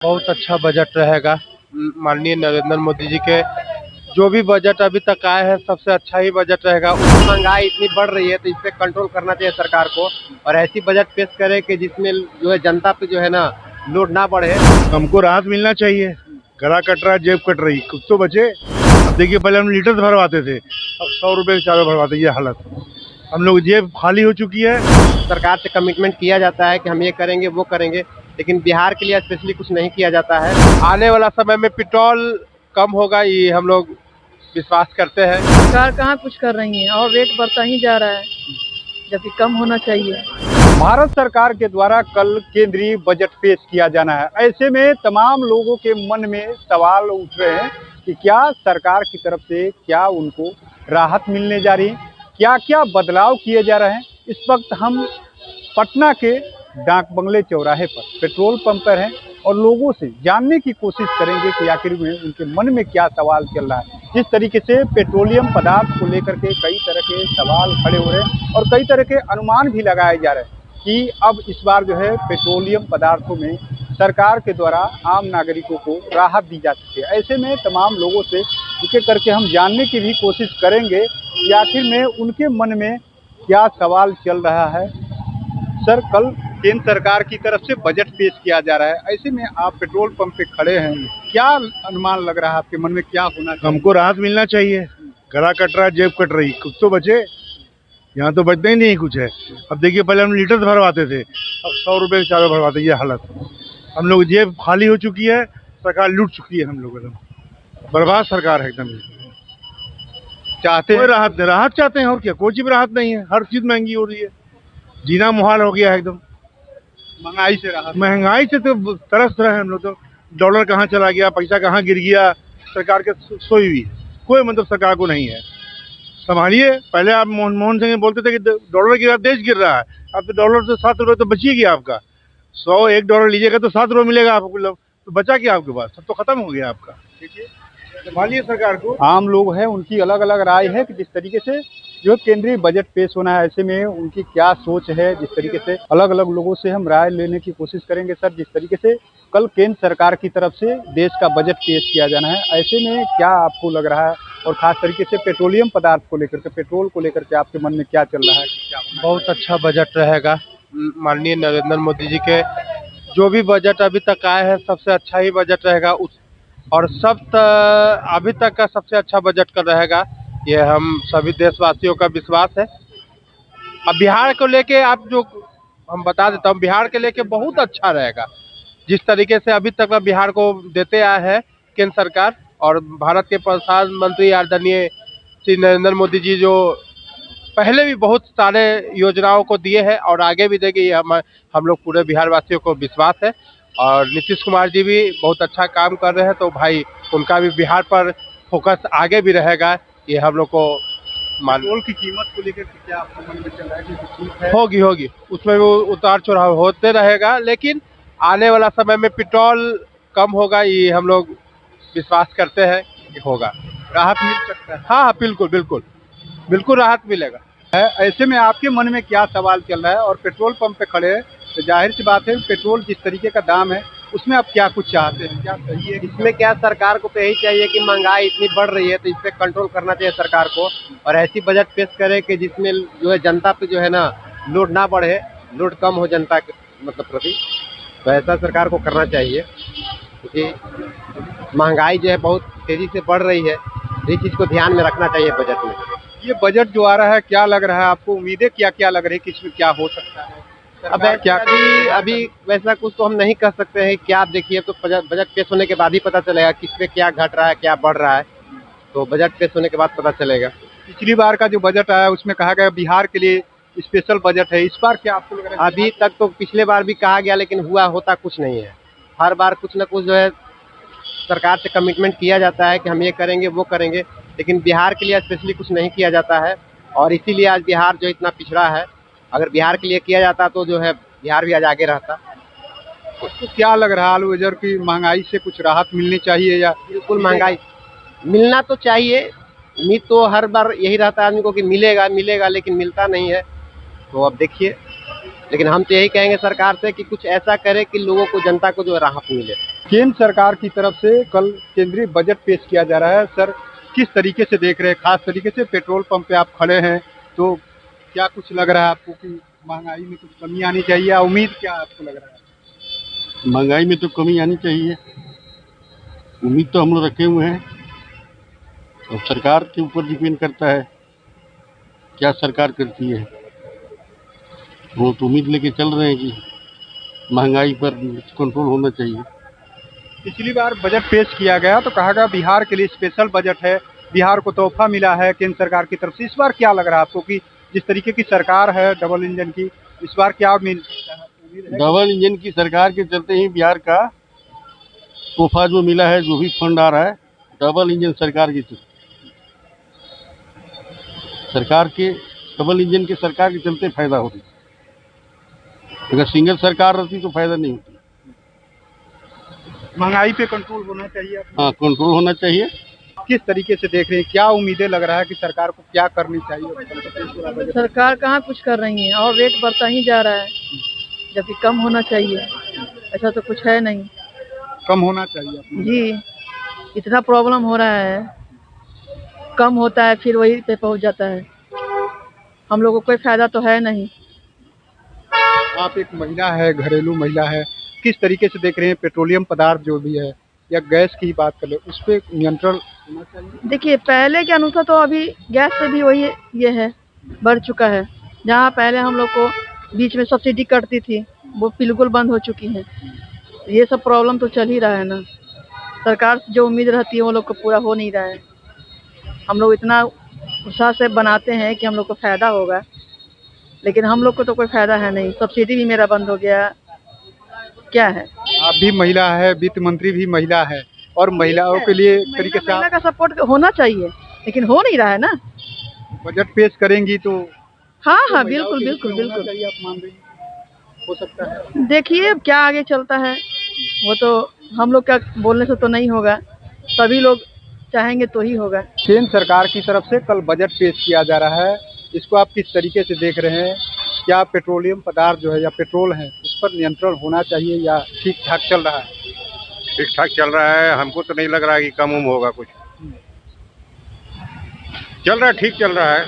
बहुत अच्छा बजट रहेगा। माननीय नरेंद्र मोदी जी के जो भी बजट अभी तक आए हैं सबसे अच्छा ही बजट रहेगा। महंगाई इतनी बढ़ रही है तो इस पे कंट्रोल करना चाहिए सरकार को, और ऐसी बजट पेश करे कि जिसमें जो है जनता पे जो है ना लोड ना बढ़े। हमको राहत मिलना चाहिए। गला कट रहा है, जेब कट रही, कुछ तो बचे। अब देखिए, पहले हम लीटर भरवाते थे, अब 100 रुपए के चावल भरवाते। ये हालत, हम लोग जेब खाली हो चुकी है। सरकार से कमिटमेंट किया जाता है कि हम ये करेंगे वो करेंगे, लेकिन बिहार के लिए स्पेशली कुछ नहीं किया जाता है। आने वाला समय में पेट्रोल कम होगा, ये हम लोग विश्वास करते हैं। सरकार कहाँ कुछ कर रही है और रेट बढ़ता ही जा रहा है, जबकि कम होना चाहिए। भारत सरकार के द्वारा कल केंद्रीय बजट पेश किया जाना है। ऐसे में तमाम लोगों के मन में सवाल उठ रहे हैं कि क्या सरकार की तरफ से क्या उनको राहत मिलने जा रही है, क्या क्या बदलाव किए जा रहे हैं। इस वक्त हम पटना के डाक बंगले चौराहे पर पेट्रोल पंप पर हैं और लोगों से जानने की कोशिश करेंगे कि आखिर में उनके मन में क्या सवाल चल रहा है। जिस तरीके से पेट्रोलियम पदार्थ को लेकर के कई तरह के सवाल खड़े हो रहे हैं और कई तरह के अनुमान भी लगाए जा रहे हैं कि अब इस बार जो है पेट्रोलियम पदार्थों में सरकार के द्वारा आम नागरिकों को राहत दी जा सकती है। ऐसे में तमाम लोगों से एक एक करके हम जानने की भी कोशिश करेंगे कि आखिर में उनके मन में क्या सवाल चल रहा है। सर, कल केंद्र सरकार की तरफ से बजट पेश किया जा रहा है, ऐसे में आप पेट्रोल पंप पे खड़े हैं, क्या अनुमान लग रहा है आपके मन में, क्या होना चाहिए? हमको राहत मिलना चाहिए। गला कट रहा है, जेब कट रही, कुछ तो बचे। यहाँ तो बचता ही नहीं कुछ है। अब देखिए, पहले हम लीटर भरवाते थे, अब 100 रुपए के चावल भरवाते। ये हालत, हम लोग जेब खाली हो चुकी है। सरकार लूट चुकी है हम लोग, एकदम बर्बाद सरकार है एकदम। चाहते हैं राहत चाहते हैं, और क्या, कोई चीज राहत नहीं है। हर चीज महंगी हो रही है, जीना मुहाल हो गया है एकदम। महंगाई से राहत, महंगाई से तो तरस रहे हैं हम लोग। तो डॉलर कहाँ चला गया, पैसा कहाँ गिर गया, सरकार के सोई हुई है। कोई मतलब सरकार को नहीं है। संभालिए। पहले आप मनमोहन सिंह बोलते थे कि डॉलर गिरा, देश गिर रहा है। अब तो डॉलर से 7 रुपये तो बची गया आपका। 1 डॉलर लीजिएगा तो 7 रुपये मिलेगा आपको, तो बचा क्या आपके पास? सब तो खत्म हो गया आपका। ठीक है, संभालिए सरकार को। आम लोग हैं, उनकी अलग अलग राय है कि जिस तरीके से जो केंद्रीय बजट पेश होना है, ऐसे में उनकी क्या सोच है। जिस तरीके से अलग अलग लोगों से हम राय लेने की कोशिश करेंगे। सर, जिस तरीके से कल केंद्र सरकार की तरफ से देश का बजट पेश किया जाना है, ऐसे में क्या आपको लग रहा है, और खास तरीके से पेट्रोलियम पदार्थ को लेकर के, पेट्रोल को लेकर के आपके मन में क्या चल रहा है? बहुत अच्छा बजट रहेगा। माननीय नरेंद्र मोदी जी के जो भी बजट अभी तक आए हैं सबसे अच्छा ही बजट रहेगा। और अभी तक का सबसे अच्छा बजट का रहेगा, ये हम सभी देशवासियों का विश्वास है। अब बिहार को लेके आप जो हम बता देता हूँ, बिहार के लेके बहुत अच्छा रहेगा। जिस तरीके से अभी तक बिहार को देते आए हैं केंद्र सरकार और भारत के प्रधानमंत्री आदरणीय श्री नरेंद्र मोदी जी, जो पहले भी बहुत सारे योजनाओं को दिए हैं और आगे भी देंगे, ये हम लोग पूरे बिहार वासियों को विश्वास है। और नीतीश कुमार जी भी बहुत अच्छा काम कर रहे हैं, तो भाई उनका भी बिहार पर फोकस आगे भी रहेगा, ये हम लोग को पेट्रोल की कीमत को लेकर क्या आपको मन में चल रहा है कि ठीक है? होगी उसमें वो उतार चढ़ाव होते रहेगा, लेकिन आने वाला समय में पेट्रोल कम होगा, ये हम लोग विश्वास करते हैं कि होगा। राहत मिल सकता है? हाँ, बिल्कुल राहत मिलेगा। ऐसे में आपके मन में क्या सवाल चल रहा है, और पेट्रोल पंप पे खड़े हैं तो जाहिर सी बात है पेट्रोल जिस तरीके का दाम है उसमें आप क्या कुछ चाहते हैं, क्या सही है? इसमें क्या, सरकार को तो यही चाहिए कि महंगाई इतनी बढ़ रही है तो इस पे कंट्रोल करना चाहिए सरकार को, और ऐसी बजट पेश करे कि जिसमें जो है जनता पे जो है ना लोड ना बढ़े, लोड कम हो जनता के मतलब प्रति। तो ऐसा सरकार को करना चाहिए, क्योंकि महंगाई जो है बहुत तेजी से बढ़ रही है, इस चीज़ को ध्यान में रखना चाहिए बजट में। ये बजट जो आ रहा है, क्या लग रहा है आपको, उम्मीदें क्या क्या लग रही है कि इसमें क्या हो सकता है? अब क्या अभी वैसा कुछ तो हम नहीं कर सकते हैं। क्या आप देखिए, तो बजट पेश होने के बाद ही पता चलेगा किस पे क्या घट रहा है, क्या बढ़ रहा है, तो बजट पेश होने के बाद पता चलेगा। पिछली बार का जो बजट आया उसमें कहा गया बिहार के लिए स्पेशल बजट है, इस बार क्या आपको लग रहा है? अभी तक तो पिछले बार भी कहा गया, लेकिन होता कुछ नहीं है। हर बार कुछ ना कुछ जो है सरकार से कमिटमेंट किया जाता है कि हम ये करेंगे वो करेंगे, लेकिन बिहार के लिए स्पेशली कुछ नहीं किया जाता है, और इसीलिए आज बिहार जो इतना पिछड़ा है। अगर बिहार के लिए किया जाता तो जो है बिहार भी आज आगे रहता। तो क्या लग रहा है, आलू बाजार की महंगाई से कुछ राहत मिलनी चाहिए या? बिल्कुल, महंगाई मिलना तो चाहिए। उम्मीद तो हर बार यही रहता है आदमी को कि मिलेगा, लेकिन मिलता नहीं है। तो अब देखिए, लेकिन हम तो यही कहेंगे सरकार से कि कुछ ऐसा करे कि लोगों को, जनता को जो राहत मिले। केंद्र सरकार की तरफ से कल केंद्रीय बजट पेश किया जा रहा है। सर, किस तरीके से देख रहे हैं? खास तरीके से पेट्रोल पंप पे आप खड़े हैं, तो क्या कुछ लग रहा है आपको कि महंगाई में कुछ कमी आनी चाहिए, या उम्मीद क्या आपको लग रहा है? महंगाई में तो कमी आनी चाहिए, उम्मीद तो हम लोग रखे हुए हैं। अब सरकार के ऊपर डिपेंड करता है क्या सरकार करती है। वो तो उम्मीद लेके चल रहे हैं कि महंगाई पर कंट्रोल होना चाहिए। पिछली बार बजट पेश किया गया तो कहा गया बिहार के लिए स्पेशल बजट है, बिहार को तोहफा मिला है केंद्र सरकार की तरफ से। इस बार क्या लग रहा है आपको कि जिस तरीके की सरकार है डबल इंजन की, इस बार क्या उम्मीद है? डबल इंजन की सरकार के चलते ही बिहार का तोहफा जो मिला है, जो भी फंड आ रहा है, डबल इंजन सरकार की डबल इंजन के सरकार के चलते फायदा हो रही है। अगर सिंगल सरकार रहती तो फायदा नहीं होती। महंगाई पे कंट्रोल होना चाहिए। हाँ, कंट्रोल होना चाहिए। किस तरीके से देख रहे हैं, क्या उम्मीदें लग रहा है कि सरकार को क्या करनी चाहिए? सरकार कहाँ कुछ कर रही है और रेट बढ़ता ही जा रहा है, जबकि कम होना चाहिए। ऐसा तो कुछ है नहीं। कम होना चाहिए जी, इतना प्रॉब्लम हो रहा है, कम होता है फिर वही पे पहुंच जाता है। हम लोगों को कोई फायदा तो है नहीं। आप एक महिला है, घरेलू महिला है, किस तरीके से देख रहे हैं पेट्रोलियम पदार्थ जो भी है या गैस की बात कर ले, उस पर नियंत्रण होना चाहिए? देखिए, पहले के अनुसार तो अभी गैस से भी वही ये है, बढ़ चुका है। जहाँ पहले हम लोग को बीच में सब्सिडी कटती थी, वो बिल्कुल बंद हो चुकी है। ये सब प्रॉब्लम तो चल ही रहा है ना। सरकार से जो उम्मीद रहती है वो लोग को पूरा हो नहीं रहा है। हम लोग इतना उत्साह से बनाते हैं कि हम लोग को फायदा होगा, लेकिन हम लोग को तो कोई फायदा है नहीं। सब्सिडी भी मेरा बंद हो गया, क्या है? आप भी महिला है, वित्त मंत्री भी महिला है, और महिलाओं के लिए तरीके से महिला का सपोर्ट होना चाहिए, लेकिन हो नहीं रहा है ना। बजट पेश करेंगी तो हाँ, महिलाओं बिल्कुल के लिए बिल्कुल होना बिल्कुल। चाहिए, आप मान रही हैं? हो सकता है, देखिए अब क्या आगे चलता है, वो तो हम लोग का बोलने से तो नहीं होगा। सभी लोग चाहेंगे तो ही होगा। केंद्र सरकार की तरफ से कल बजट पेश किया जा रहा है, इसको आप किस तरीके से देख रहे हैं? क्या पेट्रोलियम पदार्थ जो है या पेट्रोल है, उस पर नियंत्रण होना चाहिए या ठीक ठाक चल रहा है? ठीक ठाक चल रहा है। हमको तो नहीं लग रहा है कि कम होगा कुछ। चल रहा है, ठीक चल रहा है,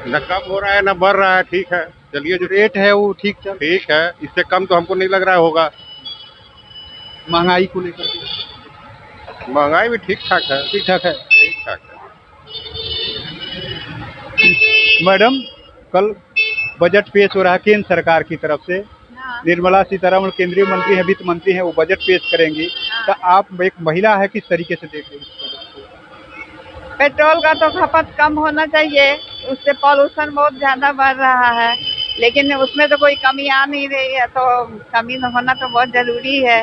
न कम हो रहा है न बढ़ रहा है। ठीक है, चलिए। जो रेट है वो ठीक ठीक है, इससे कम तो हमको नहीं लग रहा होगा। महंगाई को लेकर के महंगाई भी ठीक ठाक है। ठीक ठाक है। ठीक ठाक है। मैडम, कल बजट पेश हो रहा है केंद्र सरकार की तरफ से। निर्मला सीतारमण केंद्रीय मंत्री है, वित्त मंत्री है, वो बजट पेश करेंगी। तो आप एक महिला है, किस तरीके से देख रही हैं? पेट्रोल का तो खपत कम होना चाहिए, उससे पॉल्यूशन बहुत ज्यादा बढ़ रहा है, लेकिन उसमें तो कोई कमी आ नहीं रही है, तो कमी होना तो बहुत जरूरी है।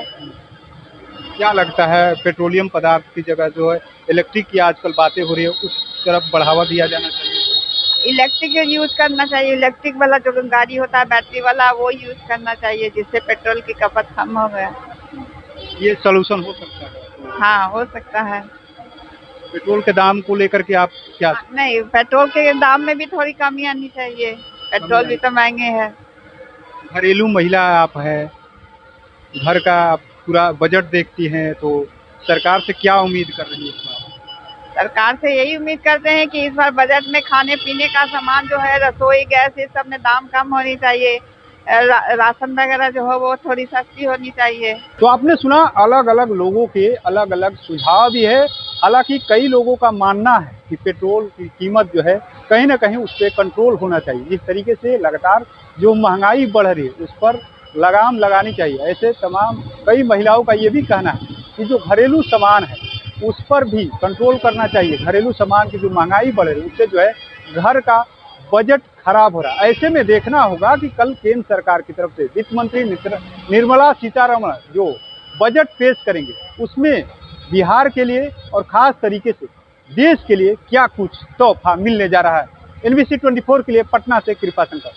क्या लगता है पेट्रोलियम पदार्थ की जगह जो है इलेक्ट्रिक की आजकल बातें हो रही है, उस तरफ बढ़ावा दिया जाना चाहिए? इलेक्ट्रिक यूज करना चाहिए। इलेक्ट्रिक वाला जो गाड़ी होता है बैटरी वाला, वो यूज करना चाहिए, जिससे पेट्रोल की खपत कम हो गया। ये सलूशन हो सकता है? हाँ, हो सकता है। पेट्रोल के दाम को लेकर के आप क्या? नहीं, पेट्रोल के दाम में भी थोड़ी कमी आनी चाहिए। पेट्रोल भी तो महंगे है। घरेलू महिला आप है, घर का आप पूरा बजट देखती हैं, तो सरकार से क्या उम्मीद कर रही है इस बार? सरकार से यही उम्मीद करते हैं कि इस बार बजट में खाने पीने का सामान जो है, रसोई गैस, ये सब में दाम कम होनी चाहिए। राशन वगैरह जो हो वो थोड़ी सस्ती होनी चाहिए। तो आपने सुना, अलग अलग लोगों के अलग अलग सुझाव भी है। हालांकि कई लोगों का मानना है कि पेट्रोल की कीमत जो है कहीं ना कहीं उस पर कंट्रोल होना चाहिए। जिस तरीके से लगातार जो महंगाई बढ़ रही है उस पर लगाम लगानी चाहिए। ऐसे तमाम कई महिलाओं का ये भी कहना है कि जो घरेलू सामान है उस पर भी कंट्रोल करना चाहिए। घरेलू सामान की जो महंगाई बढ़ रही है उससे जो है घर का बजट खराब हो रहा है। ऐसे में देखना होगा कि कल केंद्र सरकार की तरफ से वित्त मंत्री निर्मला सीतारमण जो बजट पेश करेंगे उसमें बिहार के लिए और खास तरीके से देश के लिए क्या कुछ तोहफा मिलने जा रहा है। NBC 24 के लिए पटना से कृपा शंकर।